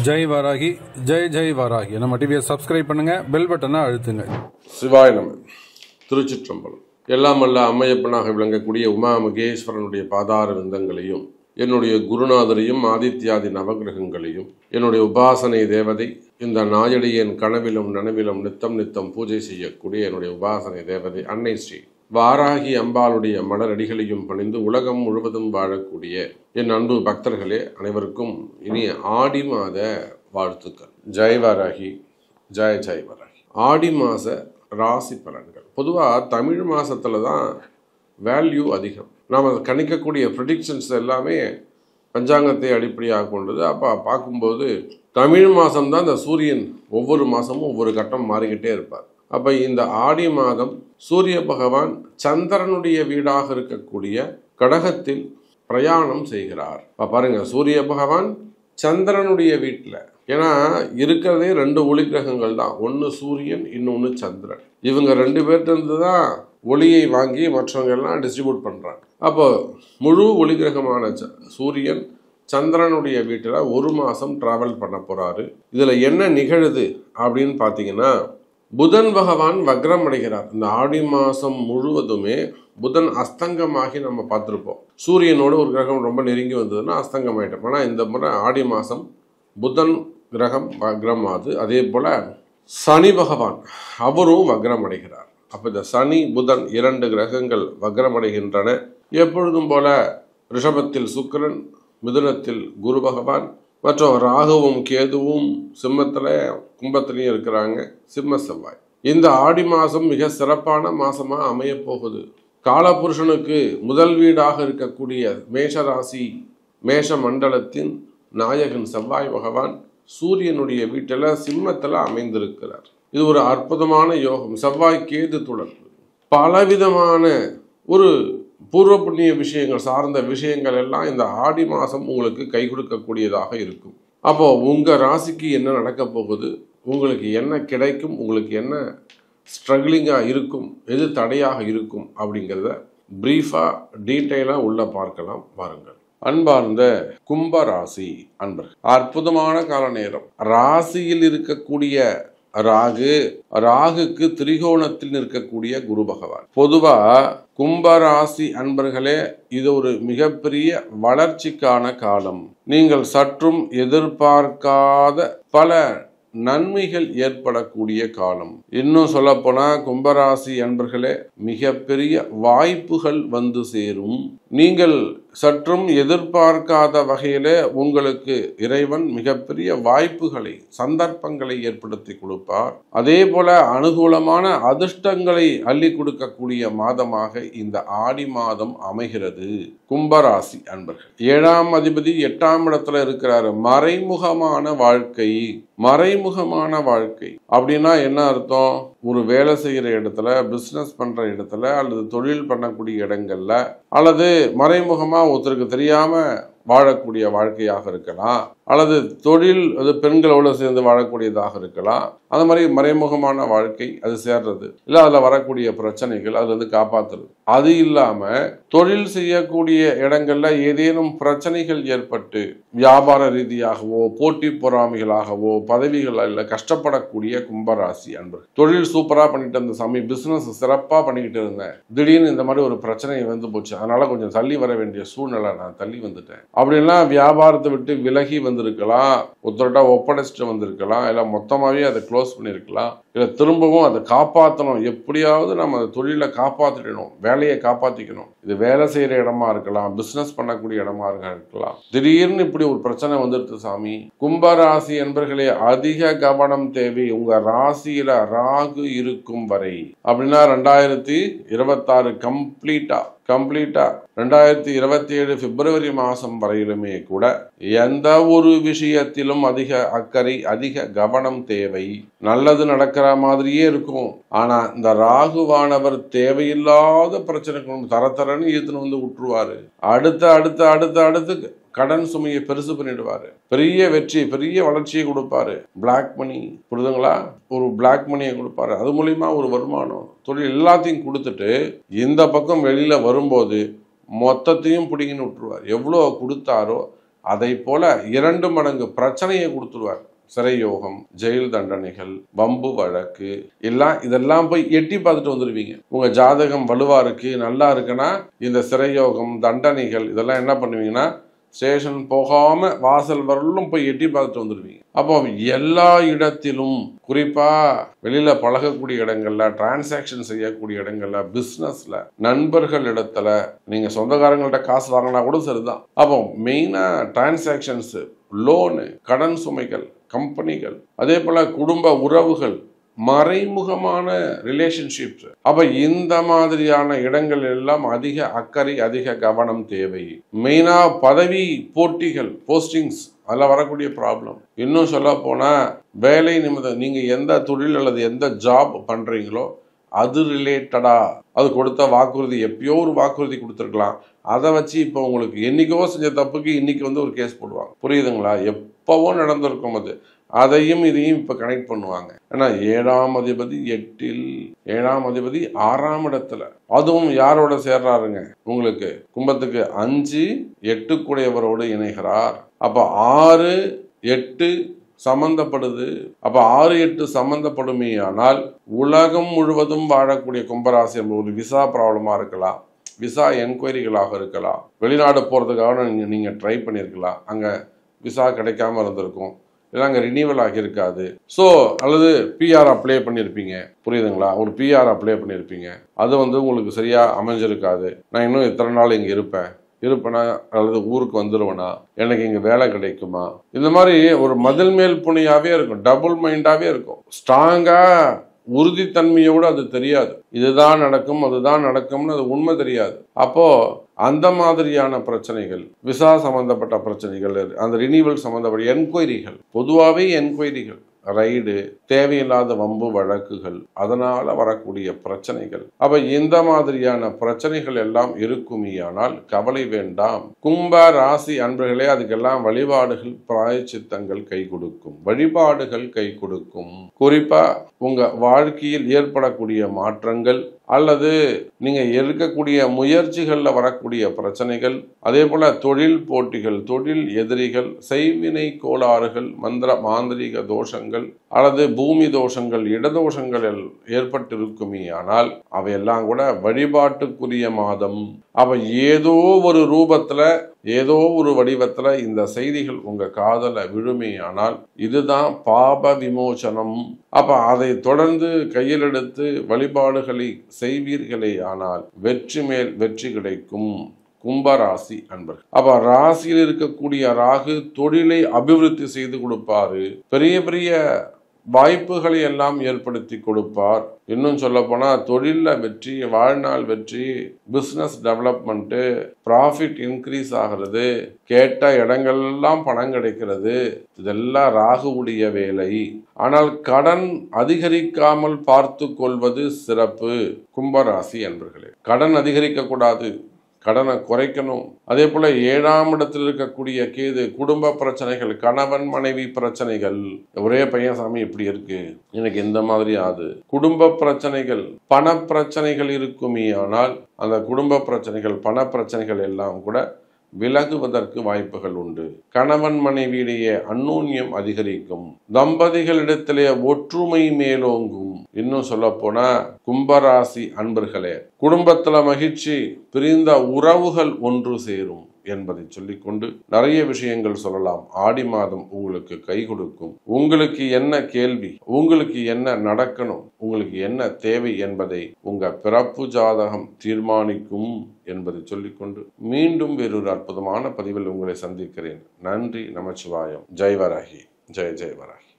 ஜெய் வாராகி, ஜெய் ஜெய் வாராகி. நம்ம டிவியை சப்ஸ்கிரைப் பண்ணுங்க, பெல் பட்டனை அழுத்துங்க. சிவாய நம. திருச்சிற்றம்பலம். எல்லாம் வல்ல அம்மையப்பனாக விளங்கக்கூடிய உமா மகேஸ்வரனுடைய பாதார விந்தங்களையும், என்னுடைய குருநாதரையும், ஆதித்யாதி நவகிரகங்களையும், என்னுடைய உபாசனை தேவதை, இந்த நாயடியின் கனவிலும் நனவிலும் நித்தம் நித்தம் பூஜை செய்யக்கூடிய என்னுடைய உபாசனை தேவதை அன்னை ஸ்ரீ வாராகி அம்பாளுடைய மலரடிகளையும் பணிந்து உலகம் முழுவதும் வாழக்கூடிய என் அன்பு பக்தர்களே அனைவருக்கும் இனிய ஆடி மாத வாழ்த்துக்கள். ஜெய் வாராகி, ஜெய் ஜெய் வாராகி. ஆடி மாத ராசி பலன்கள். பொதுவாக தமிழ் மாதத்தில் தான் வேல்யூ அதிகம். நாம் கணிக்கக்கூடிய ப்ரெடிக்ஷன்ஸ் எல்லாமே பஞ்சாங்கத்தை அடிப்படையாக கொண்டது. அப்போ பார்க்கும்போது தமிழ் மாதம்தான் இந்த சூரியன் ஒவ்வொரு மாதமும் ஒவ்வொரு கட்டம் மாறிக்கிட்டே இருப்பார். அப்போ இந்த ஆடி மாதம் சூரிய பகவான் சந்திரனுடைய வீடாக இருக்கக்கூடிய கடகத்தில் பிரயாணம் செய்கிறார். பாருங்க, சூரிய பகவான் சந்திரனுடைய வீட்டில். ஏன்னா இருக்கிறதே 2 ஒளி கிரகங்கள் தான், ஒன்று சூரியன், இன்னொன்று சந்திரன். இவங்க 2 பேர்ட்டு தான் ஒளியை வாங்கி மற்றவங்க எல்லாம் டிஸ்ட்ரிபியூட் பண்ணுறாங்க. அப்போ முழு ஒளி கிரகமான சூரியன் சந்திரனுடைய வீட்டில் 1 மாதம் டிராவல் பண்ண போகிறாரு. இதில் என்ன நிகழுது அப்படின்னு பார்த்தீங்கன்னா, புதன் பகவான் வக்ரம் அடைகிறார். இந்த ஆடி மாதம் முழுவதுமே புதன் அஸ்தங்கமாகி நம்ம பார்த்துருப்போம். சூரியனோட ஒரு கிரகம் ரொம்ப நெருங்கி வந்ததுன்னா அஸ்தங்கமாயிட்டோம். ஆனால் இந்த முறை ஆடி மாதம் புதன் கிரகம் வக்ரம் ஆகுது. அதே போல் சனி பகவான் அவரும் வக்ரம் அடைகிறார். அப்போ இந்த சனி புதன் 2 கிரகங்கள் வக்ரம் அடைகின்றன. எப்பொழுதும் போல ரிஷபத்தில் சுக்கிரன், மிதுனத்தில் குரு பகவான், மற்றும் ராகுவும் கேதுவும் சிம்மத்தில் கும்பத்திலையும் இருக்கிறாங்க. சிம்ம செவ்வாய். இந்த ஆடி மாதம் மிக சிறப்பான மாதமாக அமைய போகுது. காலபுருஷனுக்கு முதல் வீடாக இருக்கக்கூடிய மேஷராசி, மேஷ மண்டலத்தின் நாயகன் செவ்வாய் பகவான் சூரியனுடைய வீட்டில் சிம்மத்தில் அமைந்திருக்கிறார். இது ஒரு அற்புதமான யோகம். செவ்வாய் கேது தொடர்பு பலவிதமான ஒரு பூர்வ புண்ணிய விஷயங்கள் சார்ந்த விஷயங்கள் எல்லாம் இந்த ஆடி மாதம் உங்களுக்கு கை கொடுக்கக்கூடியதாக இருக்கும். அப்போ உங்கள் ராசிக்கு என்ன நடக்க போகுது, உங்களுக்கு என்ன கிடைக்கும், உங்களுக்கு என்ன ஸ்ட்ரகிளிங்காக இருக்கும், எது தடையாக இருக்கும் அப்படிங்கிறத பிரீஃபாக டீட்டெயிலாக உள்ள பார்க்கலாம். பாருங்கள். அன்பார்ந்த கும்ப ராசி அன்பர்கள், அற்புதமான கால நேரம். ராசியில் இருக்கக்கூடிய ராகுக்கு திரிகோணத்தில் நிற்கக்கூடிய குரு பகவான். பொதுவா கும்பராசி அன்பர்களே, இது ஒரு மிகப்பெரிய வளர்ச்சிக்கான காலம். நீங்கள் சற்றும் எதிர்பார்க்காத பல நன்மைகள் ஏற்படக்கூடிய காலம். இன்னும் சொல்ல போனா கும்பராசி அன்பர்களே, மிகப்பெரிய வாய்ப்புகள் வந்து சேரும். நீங்கள் சற்றும் எதிர்பார்க்காத வகையில உங்களுக்கு இறைவன் மிகப்பெரிய வாய்ப்புகளை, சந்தர்ப்பங்களை ஏற்படுத்தி கொடுப்பார். அதே போல அனுகூலமான அதிர்ஷ்டங்களை அள்ளி கொடுக்கக்கூடிய மாதமாக இந்த ஆடி மாதம் அமைகிறது. கும்பராசி அன்பர்கள், 7ஆம் அதிபதி 8ஆம் இடத்துல இருக்கிறாரு. மறைமுகமான வாழ்க்கை. மறைமுகமான வாழ்க்கை அப்படின்னா என்ன அர்த்தம்? ஒரு வேலை செய்கிற இடத்துல, பிஸ்னஸ் பண்ற இடத்துல, அல்லது தொழில் பண்ணக்கூடிய இடங்கள்ல, அல்லது மறைமுகமா ஒருத்தருக்கு தெரியாம வாழக்கூடிய வாழ்க்கையாக இருக்கலாம், அல்லது தொழில் அது பெண்களோடு சேர்ந்து வாழக்கூடியதாக இருக்கலாம். அந்த மாதிரி மறைமுகமான வாழ்க்கை அது சேர்றது இல்லை, அதில் வரக்கூடிய பிரச்சனைகள் அதுல இருந்து காப்பாற்றுறது. அது இல்லாம தொழில் செய்யக்கூடிய இடங்கள்ல ஏதேனும் பிரச்சனைகள் ஏற்பட்டு வியாபார ரீதியாகவோ, போட்டி பொறாமைகளாகவோ, பதவிகள் கஷ்டப்படக்கூடிய கும்பராசி அன்பர்கள். தொழில் சூப்பரா பண்ணிட்டு இருந்த சாமி, பிசினஸ் சிறப்பா பண்ணிக்கிட்டு இருந்தேன், திடீர்னு இந்த மாதிரி ஒரு பிரச்சனை வந்து போச்சு, அதனால கொஞ்சம் தள்ளி வர வேண்டிய சூழ்நிலை, நான் தள்ளி வந்துட்டேன் அப்படின்லாம் வியாபாரத்தை விட்டு விலகி வந்திருக்கலாம், ஒருத்தர்கிட்ட ஒப்படைச்சிட்டு வந்திருக்கலாம், இல்லை மொத்தமாகவே அதை க்ளோஸ் பண்ணியிருக்கலாம், இல்லை திரும்பவும் அதை காப்பாற்றணும். எப்படியாவது நம்ம அந்த தொழிலை காப்பாற்றிடணும், வேலையை காப்பாற்றிக்கணும். இது வேலை செய்கிற இடமா இருக்கலாம், பிஸ்னஸ் பண்ணக்கூடிய இடமா இருக்கலாம். திடீர்னு இப்படி ஒரு பிரச்சனை வந்துடுது சாமி. கும்பராசி என்பர்களே, அதிக கவனம் தேவை. உங்க ராசியில ராகு இருக்கும் வரை அப்படின்னா 2026 கம்ப்ளீட்டா 2027 பிப்ரவரி மாதம் வரையிலுமே கூட எந்த ஒரு விஷயத்திலும் அதிக அக்கறை, அதிக கவனம் தேவை. நல்லது நடக்கிற மாதிரியே இருக்கும், ஆனா இந்த ராகுவானவர் தேவையில்லாத பிரச்சனைக்கு தரத்தரன்னு ஈத்துன்னு வந்து விட்டுருவாரு. அடுத்து கடன் சுமையை பெருசு பண்ணிடுவாரு. பெரிய வெற்றி, பெரிய வளர்ச்சியை கொடுப்பாரு. பிளாக் மணி புரிதுங்களா, ஒரு பிளாக் மணியை கொடுப்பாரு. அது மூலியமா ஒரு வருமானம், தொழில் எல்லாத்தையும் கொடுத்துட்டு இந்த பக்கம் வெளியில வரும்போது மொத்தத்தையும் பிடிங்கின்னு விட்டுருவார். எவ்வளோ கொடுத்தாரோ அதை போல 2 மடங்கு பிரச்சனையை கொடுத்துருவார். சிறை யோகம், ஜெயில் தண்டனைகள், வம்பு வழக்கு இதெல்லாம் போய் எட்டி பார்த்துட்டு வந்துடுவீங்க. உங்க ஜாதகம் வலுவா இருக்கு, நல்லா இருக்குன்னா இந்த சிறை யோகம், தண்டனைகள் இதெல்லாம் என்ன பண்ணுவீங்கன்னா ஸ்டேஷன் போகாம வாசல் வரலும் போய் எட்டி பார்த்துட்டு வந்துடுவீங்க. அப்போ எல்லா இடத்திலும், குறிப்பா வெளியில பழகக்கூடிய இடங்கள்ல, டிரான்சாக்ஷன் செய்யக்கூடிய இடங்கள்ல, பிசினஸ்ல, நண்பர்கள் இடத்துல, நீங்க சொந்தக்காரங்கள்ட்ட காசு வாங்கினா கூட சரிதான். அப்போ மெயினா டிரான்சாக்ஷன்ஸ், லோனு, கடன் சுமைகள், கம்பெனிகள், அதே போல குடும்ப உறவுகள், மறைமுகமான ரிலேஷன்ஷிப்ஸ். அப்ப இந்த மாதிரியான இடங்கள் எல்லாம் அதிக அக்கறை, அதிக கவனம் தேவை. மெயினா பதவி போட்டிகள், போஸ்டிங்ஸ், அதில் வரக்கூடிய ப்ராப்ளம். இன்னும் சொல்ல போனா வேலை நிமித்தம் நீங்க எந்த தொழில் அல்லது எந்த ஜாப் பண்றீங்களோ அது ரிலேட்டடா அது கொடுத்த வாக்குறுதி, எப்பயோ ஒரு வாக்குறுதி கொடுத்துருக்கலாம், அதை வச்சு இப்போ உங்களுக்கு என்னைக்கோ செஞ்ச தப்புக்கு இன்னைக்கு ஒரு கேஸ் போடுவாங்க. புரியுதுங்களா? எப்பவோ நடந்திருக்கும் அது. அதையும் இதையும் இப்ப கனெக்ட் பண்ணுவாங்க. ஏன்னா 7ஆம் அதிபதி 8இல், 7ஆம் அதிபதி 6ஆம் இடத்துல, அதுவும் யாரோட சேர்றாருங்க? உங்களுக்கு கும்பத்துக்கு 5, 8 கூடையவரோடு இணைகிறார். அப்ப 6, 8 சம்பந்தப்படுது. அப்ப 6, 8 சம்பந்தப்படுமே. ஆனால் உலகம் முழுவதும் வாழக்கூடிய கும்பராசி ஒரு விசா ப்ராப்ளமா இருக்கலாம், விசா என்கொயரிகளாக இருக்கலாம், வெளிநாடு போறதுக்காக நீங்க ட்ரை பண்ணியிருக்கலாம், அங்க விசா கிடைக்காம இருந்திருக்கும், இல்லை அங்கே ரினியூவல் ஆகியிருக்காது. ஸோ அல்லது பிஆர் அப்ளை பண்ணியிருப்பீங்க. புரியுதுங்களா? ஒரு பிஆர் அப்ளை பண்ணியிருப்பீங்க, அது உங்களுக்கு சரியா அமைஞ்சிருக்காது. நான் இன்னும் எத்தனை நாள் இங்கே இருப்பேனா அல்லது ஊருக்கு வந்துடுவேனா, எனக்கு இங்கே வேலை கிடைக்குமா, இந்த மாதிரி ஒரு மதில் மேல் புனையாவே இருக்கும், டபுள் மைண்டாவே இருக்கும். ஸ்ட்ராங்கா உறுதித்தன்மையோடு அது தெரியாது. இதுதான் நடக்கும், அதுதான் நடக்கும்னு அது உண்மை தெரியாது. அப்போ அந்த மாதிரியான பிரச்சனைகள், விசா சம்பந்தப்பட்ட பிரச்சனைகள், அந்த ரினியூவல் சம்பந்தப்பட்ட என்கொயரிகள், பொதுவாகவே என்கொயரிகள், ரைடு, தேவையில்லாத வம்பு வழக்குகள், அதனால வரக்கூடிய பிரச்சனைகள். அப்ப இந்த மாதிரியான பிரச்சனைகள் எல்லாம் இருக்குமேயானால் கவலை வேண்டாம். கும்ப ராசி அன்பர்களே, அதுக்கெல்லாம் வழிபாடுகள், பிராயச்சித்தங்கள் கை கொடுக்கும், வழிபாடுகள் கை கொடுக்கும். குறிப்பா உங்க வாழ்க்கையில் ஏற்படக்கூடிய மாற்றங்கள் அல்லது நீங்க எடுக்கக்கூடிய முயற்சிகள்ல வரக்கூடிய பிரச்சனைகள், அதே போல தொழில் போட்டிகள், தொழில் எதிரிகள், செய்வினை கோளாறுகள், மாந்திரீக தோஷங்கள் அல்லது பூமி தோஷங்கள், இடதோஷங்கள் ஏற்பட்டிருக்குமே. ஆனால் அவையெல்லாம் கூட வழிபாட்டுக்குரிய மாதம். அவ ஏதோ ஒரு ரூபத்துல, ஏதோ ஒரு வடிவத்துல இந்த செய்திகள் உங்க காதல விழுமே. ஆனால் இதுதான் பாப விமோசனம். அப்ப அதை தொடர்ந்து கையில் எடுத்து வழிபாடுகளை செய்வீர்களே ஆனால் வெற்றி மேல் வெற்றி கிடைக்கும். கும்பராசி அன்பர்கள். அப்ப ராசியில் இருக்கக்கூடிய ராகு தொழிலை அபிவிருத்தி செய்து கொடுப்பாரு, பெரிய பெரிய வாய்ப்புகளை எல்லாம் ஏற்படுத்தி கொடுப்பார். இன்னும் சொல்ல போனா தொழில வெற்றி, வாழ்நாள் வெற்றி, பிசினஸ் டெவலப்மெண்ட், ப்ராஃபிட் இன்க்ரீஸ் ஆகிறது, கேட்ட இடங்கள்லாம் பணம் கிடைக்கிறது, இதெல்லாம் ராகுவுடைய வேலை. ஆனால் கடன் அதிகரிக்காமல் பார்த்து கொள்வது சிறப்பு. கும்பராசி என்பர்களே, கடன் அதிகரிக்க கூடாது, கடனை குறைக்கணும். அதே போல 7ஆம் இடத்தில் இருக்கக்கூடிய கேது, குடும்ப பிரச்சனைகள், கணவன் மனைவி பிரச்சனைகள், ஒரே பையன் சாமி இப்படி இருக்கு, எனக்கு இந்த மாதிரி ஆகுது, குடும்ப பிரச்சனைகள், பண பிரச்சனைகள் இருக்குமே. ஆனால் அந்த குடும்ப பிரச்சனைகள், பண பிரச்சனைகள் எல்லாம் கூட விலகுவதற்கு வாய்ப்புகள் உண்டு. கணவன் மனைவியிடையே அந்யோன்யம் அதிகரிக்கும், தம்பதிகளிடத்திலே ஒற்றுமை மேலோங்கும். இன்னும் சொல்ல போனா கும்பராசி அன்பர்களே, குடும்பத்துல மகிழ்ச்சி, பிரிந்த உறவுகள் ஒன்று சேரும் என்பதை சொல்லிக்கொண்டு நிறைய விஷயங்கள் சொல்லலாம். ஆடி மாதம் உங்களுக்கு கை கொடுக்கும். உங்களுக்கு என்ன கேள்வி, உங்களுக்கு என்ன நடக்கணும், உங்களுக்கு என்ன தேவை என்பதை உங்க பிறப்பு ஜாதகம் தீர்மானிக்கும் என்பதை சொல்லிக்கொண்டு மீண்டும் வேறொரு அற்புதமான பதிவில் உங்களை சந்திக்கிறேன். நன்றி, நமச்சிவாயம். ஜெய் வராகி, ஜெய் ஜெய் வராகி.